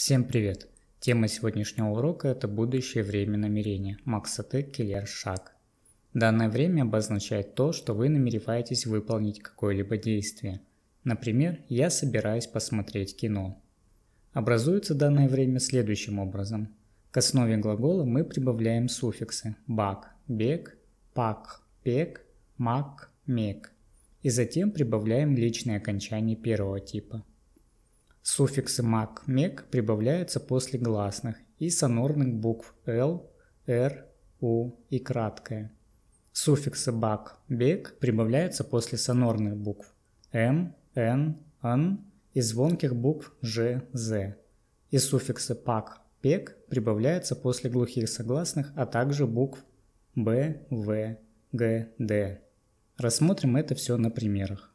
Всем привет! Тема сегодняшнего урока – это будущее время намерения. Максаты Келер шаг. Данное время обозначает то, что вы намереваетесь выполнить какое-либо действие. Например, я собираюсь посмотреть кино. Образуется данное время следующим образом. К основе глагола мы прибавляем суффиксы бак, бег, пак, пек, мак, мек. И затем прибавляем личные окончания первого типа. Суффиксы мак, мек прибавляются после гласных и сонорных букв л, р, у и краткое. Суффиксы бак, бег прибавляются после сонорных букв м, н, н и звонких букв ж, з. И суффиксы пак, пек прибавляются после глухих согласных, а также букв б, в, г, д. Рассмотрим это все на примерах.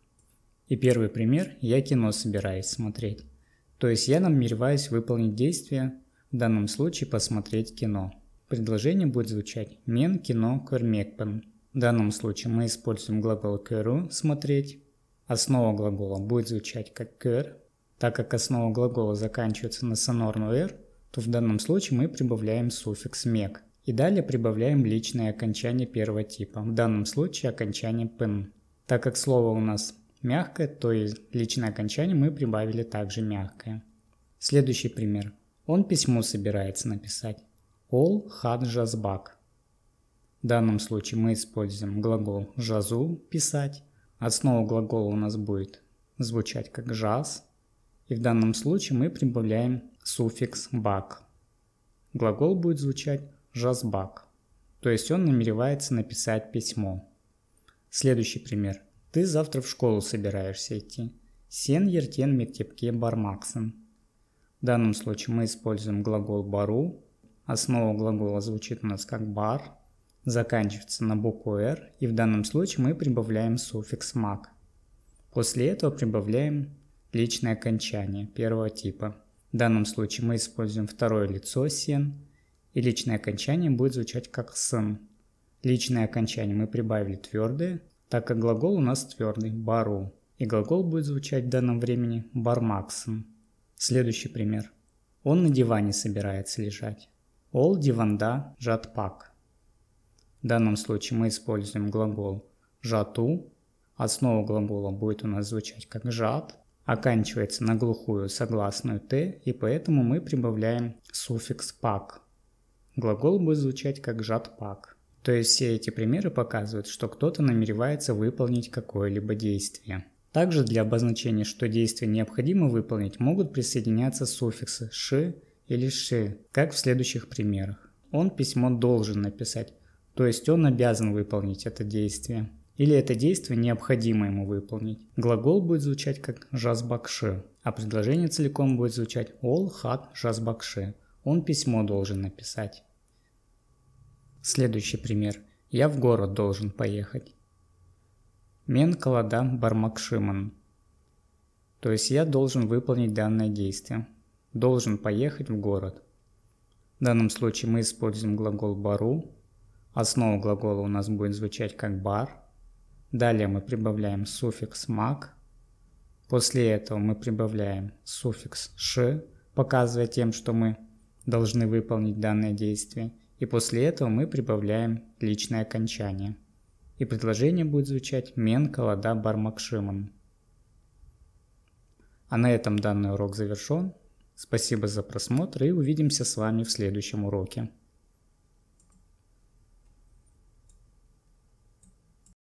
И первый пример – я кино собираюсь смотреть. То есть я намереваюсь выполнить действие, в данном случае посмотреть кино. Предложение будет звучать «мен кино көрмекпін». В данном случае мы используем глагол көру – «смотреть». Основа глагола будет звучать как көр. Так как основа глагола заканчивается на сонорную «р», то в данном случае мы прибавляем суффикс мек. И далее прибавляем личное окончание первого типа, в данном случае окончание «пын». Так как слово у нас мягкое, то и личное окончание мы прибавили также мягкое. Следующий пример. Он письмо собирается написать. Ол хат жазбак. В данном случае мы используем глагол жазу – писать. Основа глагола у нас будет звучать как жаз. И в данном случае мы прибавляем суффикс бак. Глагол будет звучать жазбак. То есть он намеревается написать письмо. Следующий пример. Ты завтра в школу собираешься идти. Сен ертен мектепке бармаксын. В данном случае мы используем глагол бару. Основа глагола звучит у нас как бар. Заканчивается на букву «р». И в данном случае мы прибавляем суффикс мак. После этого прибавляем личное окончание первого типа. В данном случае мы используем второе лицо сен. И личное окончание будет звучать как сын. Личное окончание мы прибавили твердое, так как глагол у нас твердый – бару. И глагол будет звучать в данном времени бармаксын. Следующий пример. Он на диване собирается лежать. Ол диванда жатпак. В данном случае мы используем глагол жату. Основа глагола будет у нас звучать как жат. Оканчивается на глухую согласную т, и поэтому мы прибавляем суффикс пак. Глагол будет звучать как жатпак. То есть все эти примеры показывают, что кто-то намеревается выполнить какое-либо действие. Также для обозначения, что действие необходимо выполнить, могут присоединяться суффиксы «ш» или «ши», как в следующих примерах. Он письмо должен написать, то есть он обязан выполнить это действие. Или это действие необходимо ему выполнить. Глагол будет звучать как «жазбакшы», а предложение целиком будет звучать «ол хат жазбакшы». Он письмо должен написать. Следующий пример. Я в город должен поехать. Мен калада бармакшиман. То есть я должен выполнить данное действие. Должен поехать в город. В данном случае мы используем глагол бару. Основа глагола у нас будет звучать как бар. Далее мы прибавляем суффикс мак. После этого мы прибавляем суффикс ш, показывая тем, что мы должны выполнить данное действие. И после этого мы прибавляем личное окончание. И предложение будет звучать «мен калада бармакшиман». А на этом данный урок завершен. Спасибо за просмотр и увидимся с вами в следующем уроке.